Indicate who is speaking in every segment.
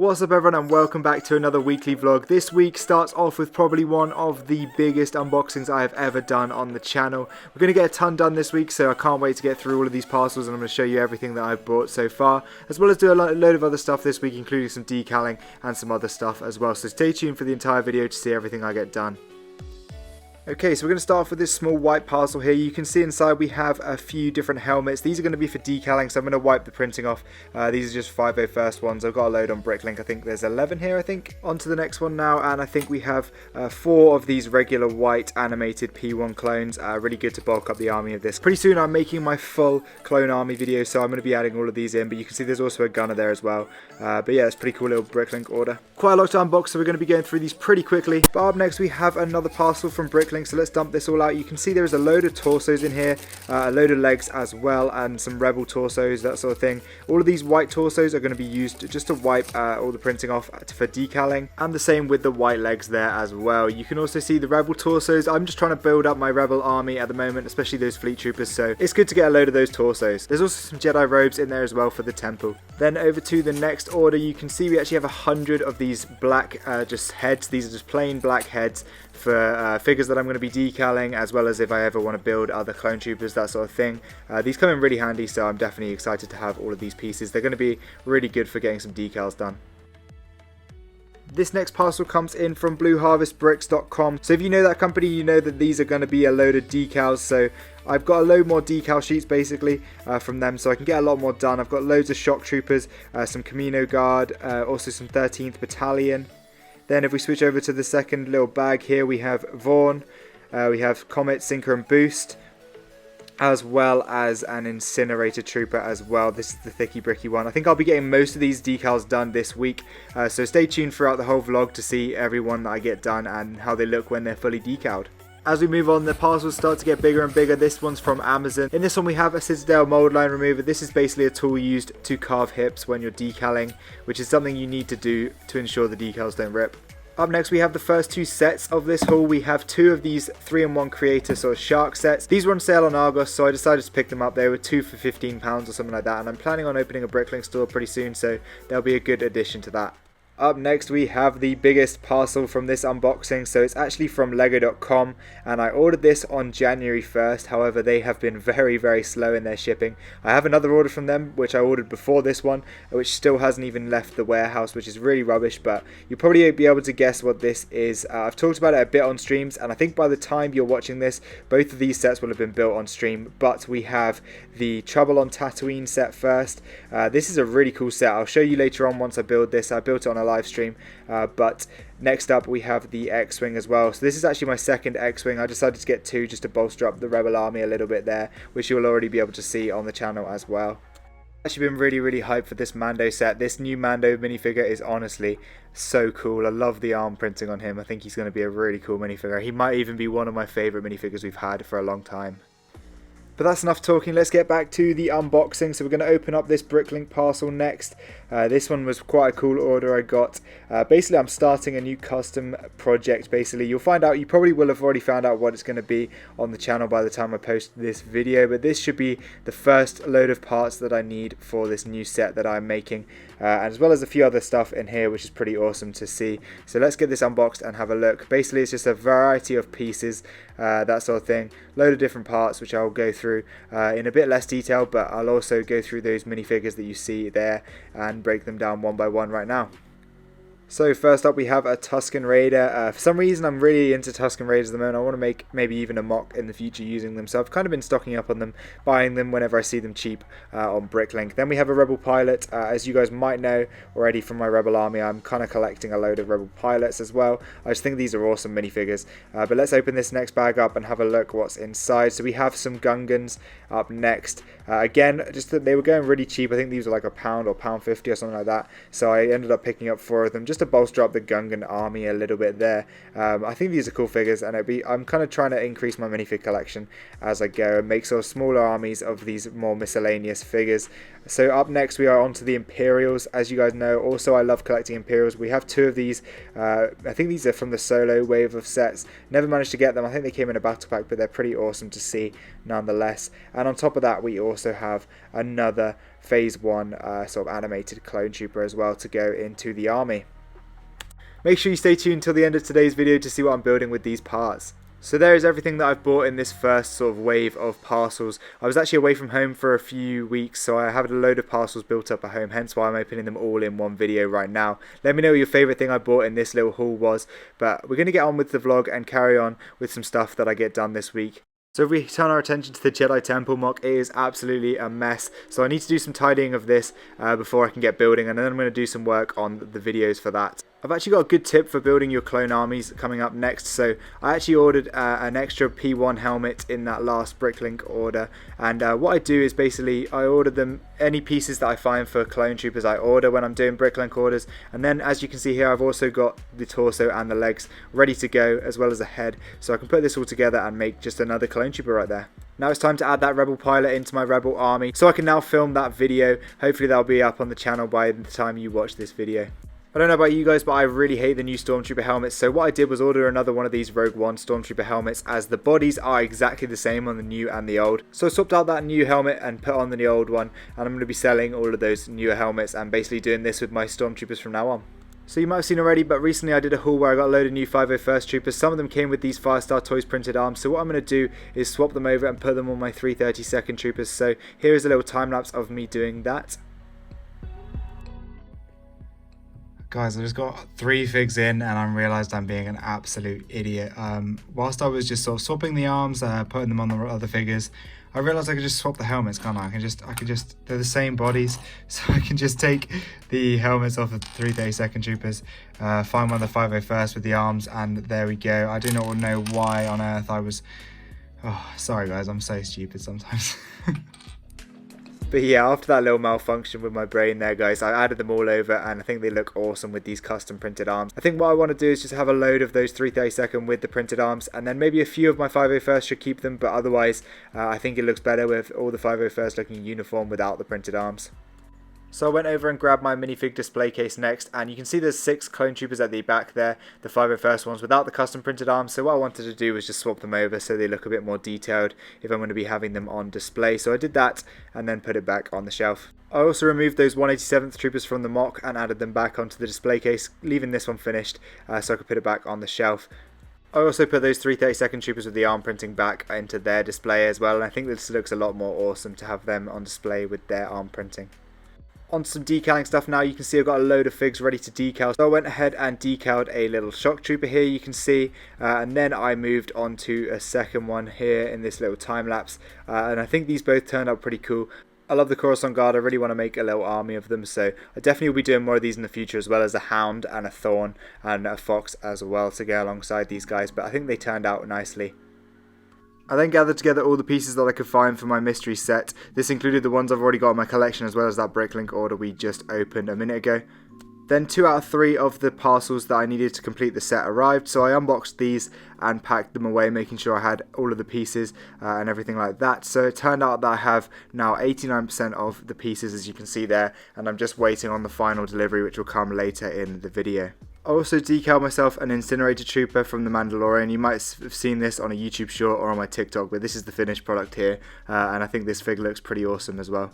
Speaker 1: What's up everyone and welcome back to another weekly vlog. This week starts off with probably one of the biggest unboxings I have ever done on the channel. We're going to get a ton done this week, so I can't wait to get through all of these parcels and I'm going to show you everything that I've bought so far, as well as do a load of other stuff this week, including some decaling and some other stuff as well. So stay tuned for the entire video to see everything I get done. Okay, so we're going to start off with this small white parcel here. You can see inside we have a few different helmets. These are going to be for decaling, so I'm going to wipe the printing off. These are just 501st ones. I've got a load on Bricklink. I think there's 11 here, I think. On to the next one now, and I think we have 4 of these regular white animated P1 clones. Really good to bulk up the army of this. Pretty soon I'm making my full clone army video, so I'm going to be adding all of these in, but you can see there's also a gunner there as well. But yeah, it's a pretty cool little Bricklink order. Quite a lot to unbox, so we're going to be going through these pretty quickly. But up next we have another parcel from Bricklink. So let's dump this all out. You can see there is a load of torsos in here, a load of legs as well, and some rebel torsos, that sort of thing. All of these white torsos are going to be used just to wipe all the printing off for decaling, and the same with the white legs there as well. You can also see the rebel torsos. I'm just trying to build up my rebel army at the moment, especially those fleet troopers, so it's good to get a load of those torsos. There's also some Jedi robes in there as well for the temple. Then over to the next order, you can see we actually have 100 of these black just heads. These are just plain black heads for figures that I'm going to be decaling, as well as if I ever want to build other clone troopers, that sort of thing. These come in really handy, so I'm definitely excited to have all of these pieces. They're going to be really good for getting some decals done. This next parcel comes in from blueharvestbricks.com. So if you know that company, you know that these are going to be a load of decals. So I've got a load more decal sheets basically from them, so I can get a lot more done. I've got loads of shock troopers, some Camino Guard, also some 13th Battalion. Then if we switch over to the second little bag here, we have Vaughn, we have Comet, Sinker and Boost, as well as an Incinerator Trooper as well. This is the thicky bricky one. I think I'll be getting most of these decals done this week, so stay tuned throughout the whole vlog to see everyone that I get done and how they look when they're fully decaled. As we move on, the parcels start to get bigger and bigger. This one's from Amazon. In this one we have a Citadel mold line remover. This is basically a tool used to carve hips when you're decaling, which is something you need to do to ensure the decals don't rip. Up next we have the first 2 sets of this haul. We have 2 of these 3-in-1 creator sort of shark sets. These were on sale on Argos, so I decided to pick them up. They were 2 for £15 or something like that, and I'm planning on opening a Bricklink store pretty soon, so they'll be a good addition to that. Up next we have the biggest parcel from this unboxing, so it's actually from lego.com, and I ordered this on January 1st, however they have been very slow in their shipping. I have another order from them which I ordered before this one, which still hasn't even left the warehouse, which is really rubbish, but you'll probably be able to guess what this is. I've talked about it a bit on streams, and I think by the time you're watching this, both of these sets will have been built on stream, but we have the Trouble on Tatooine set first. This is a really cool set. I'll show you later on once I build this. I built it on a live stream, but next up we have the X-Wing as well. So this is actually my second X-Wing. I decided to get 2 just to bolster up the rebel army a little bit there, which you'll already be able to see on the channel as well. Actually been really hyped for this Mando set. This new Mando minifigure is honestly so cool. I love the arm printing on him. I think he's going to be a really cool minifigure. He might even be one of my favourite minifigures we've had for a long time. But that's enough talking. Let's get back to the unboxing. So we're going to open up this Bricklink parcel next. This one was quite a cool order I got. Basically I'm starting a new custom project. Basically you probably will have already found out what it's going to be on the channel by the time I post this video, but this should be the first load of parts that I need for this new set that I'm making, as well as a few other stuff in here which is pretty awesome to see. So let's get this unboxed and have a look. Basically it's just a variety of pieces, that sort of thing, load of different parts which I'll go through in a bit less detail, but I'll also go through those minifigures that you see there and break them down one by one right now. So first up we have a Tuscan Raider. For some reason I'm really into Tuscan Raiders at the moment. I want to make maybe even a mock in the future using them, so I've kind of been stocking up on them, buying them whenever I see them cheap on Bricklink. Then we have a Rebel Pilot. As you guys might know already from my Rebel army, I'm kind of collecting a load of Rebel Pilots as well. I just think these are awesome minifigures. But let's open this next bag up and have a look what's inside. So we have some Gungans up next. Again, just that they were going really cheap. I think these were like £1 or £1.50 or something like that. So I ended up picking up 4 of them just to bolster up the Gungan army a little bit there. I think these are cool figures, and I'm kind of trying to increase my minifig collection as I go and make sort of smaller armies of these more miscellaneous figures. So up next we are on to the Imperials. As you guys know, also I love collecting Imperials. We have 2 of these. I think these are from the solo wave of sets. Never managed to get them. I think they came in a battle pack, but they're pretty awesome to see nonetheless. And on top of that we also have another phase 1 sort of animated clone trooper as well to go into the army. Make sure you stay tuned till the end of today's video to see what I'm building with these parts. So there is everything that I've bought in this first sort of wave of parcels. I was actually away from home for a few weeks, so I have a load of parcels built up at home, hence why I'm opening them all in one video right now. Let me know what your favourite thing I bought in this little haul was, but we're going to get on with the vlog and carry on with some stuff that I get done this week. So if we turn our attention to the Jedi Temple mock, it is absolutely a mess. So I need to do some tidying of this before I can get building, and then I'm going to do some work on the videos for that. I've actually got a good tip for building your clone armies coming up next. So I actually ordered an extra P1 helmet in that last Bricklink order, and what I do is basically I order them, any pieces that I find for clone troopers I order when I'm doing Bricklink orders, and then as you can see here I've also got the torso and the legs ready to go as well as the head, so I can put this all together and make just another clone trooper right there. Now it's time to add that rebel pilot into my rebel army, so I can now film that video. Hopefully that'll be up on the channel by the time you watch this video. I don't know about you guys, but I really hate the new Stormtrooper helmets, so what I did was order another one of these Rogue One Stormtrooper helmets, as the bodies are exactly the same on the new and the old. So I swapped out that new helmet and put on the old one, and I'm going to be selling all of those newer helmets and basically doing this with my Stormtroopers from now on. So you might have seen already, but recently I did a haul where I got a load of new 501st Troopers. Some of them came with these Firestar Toys printed arms, so what I'm going to do is swap them over and put them on my 332nd Troopers. So here is a little time lapse of me doing that. Guys, I just got 3 figs in and I realised I'm being an absolute idiot. Whilst I was just sort of swapping the arms, putting them on the other figures, I realised I could just swap the helmets, can't I? They're the same bodies, so I can just take the helmets off of the 332nd Troopers, find one of the 501st with the arms, and there we go. I do not know why on earth I was... Oh, sorry guys, I'm so stupid sometimes. But yeah, after that little malfunction with my brain there, guys, I added them all over, and I think they look awesome with these custom printed arms. I think what I want to do is just have a load of those 332nd with the printed arms, and then maybe a few of my 501st should keep them, but otherwise I think it looks better with all the 501st looking uniform without the printed arms. So I went over and grabbed my minifig display case next, and you can see there's 6 clone troopers at the back there, the 501st ones without the custom printed arms. So what I wanted to do was just swap them over so they look a bit more detailed if I'm going to be having them on display. So I did that and then put it back on the shelf. I also removed those 187th troopers from the mock and added them back onto the display case, leaving this one finished so I could put it back on the shelf. I also put those 332nd troopers with the arm printing back into their display as well, and I think this looks a lot more awesome to have them on display with their arm printing. On some decaling stuff now. You can see I've got a load of figs ready to decal, so I went ahead and decaled a little shock trooper here, you can see, and then I moved on to a second one here in this little time lapse, and I think these both turned out pretty cool. I love the Coruscant Guard. I really want to make a little army of them, so I definitely will be doing more of these in the future, as well as a Hound and a Thorn and a Fox as well to go alongside these guys, but I think they turned out nicely. I then gathered together all the pieces that I could find for my mystery set. This included the ones I've already got in my collection, as well as that Bricklink order we just opened a minute ago. Then 2 out of 3 of the parcels that I needed to complete the set arrived, so I unboxed these and packed them away, making sure I had all of the pieces and everything like that. So it turned out that I have now 89% of the pieces, as you can see there, and I'm just waiting on the final delivery, which will come later in the video. I also decaled myself an Incinerator Trooper from The Mandalorian. You might have seen this on a YouTube short or on my TikTok, but this is the finished product here, and I think this fig looks pretty awesome as well.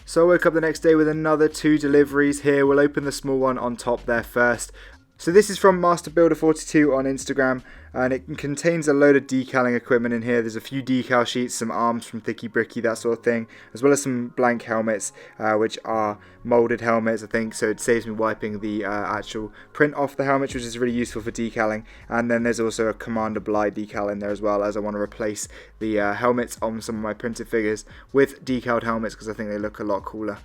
Speaker 1: So I woke up the next day with another 2 deliveries here. We'll open the small one on top there first. So this is from Master Builder 42 on Instagram, and it contains a load of decaling equipment in here. There's a few decal sheets, some arms from Thicky Bricky, that sort of thing, as well as some blank helmets, which are molded helmets, I think, so it saves me wiping the actual print off the helmet, which is really useful for decaling. And then there's also a Commander Bly decal in there as well, as I want to replace the helmets on some of my printed figures with decaled helmets, because I think they look a lot cooler.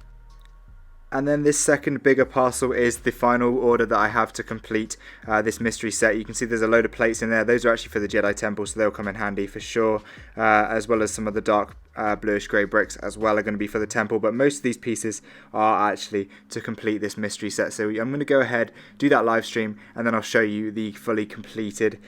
Speaker 1: And then this second bigger parcel is the final order that I have to complete this mystery set. You can see there's a load of plates in there. Those are actually for the Jedi Temple, so they'll come in handy for sure. As well as some of the dark bluish grey bricks as well are going to be for the temple. But most of these pieces are actually to complete this mystery set. So I'm going to go ahead, do that live stream, and then I'll show you the fully completed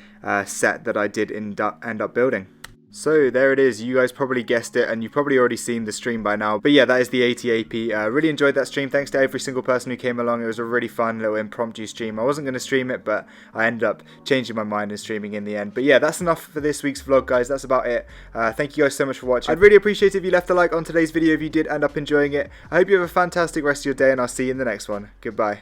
Speaker 1: set that I did end up building. So there it is, you guys probably guessed it and you've probably already seen the stream by now. But yeah, that is the 80AP. Really enjoyed that stream, thanks to every single person who came along. It was a really fun little impromptu stream. I wasn't going to stream it, but I ended up changing my mind and streaming in the end. But yeah, that's enough for this week's vlog, guys. That's about it. Thank you guys so much for watching. I'd really appreciate it if you left a like on today's video if you did end up enjoying it. I hope you have a fantastic rest of your day and I'll see you in the next one. Goodbye.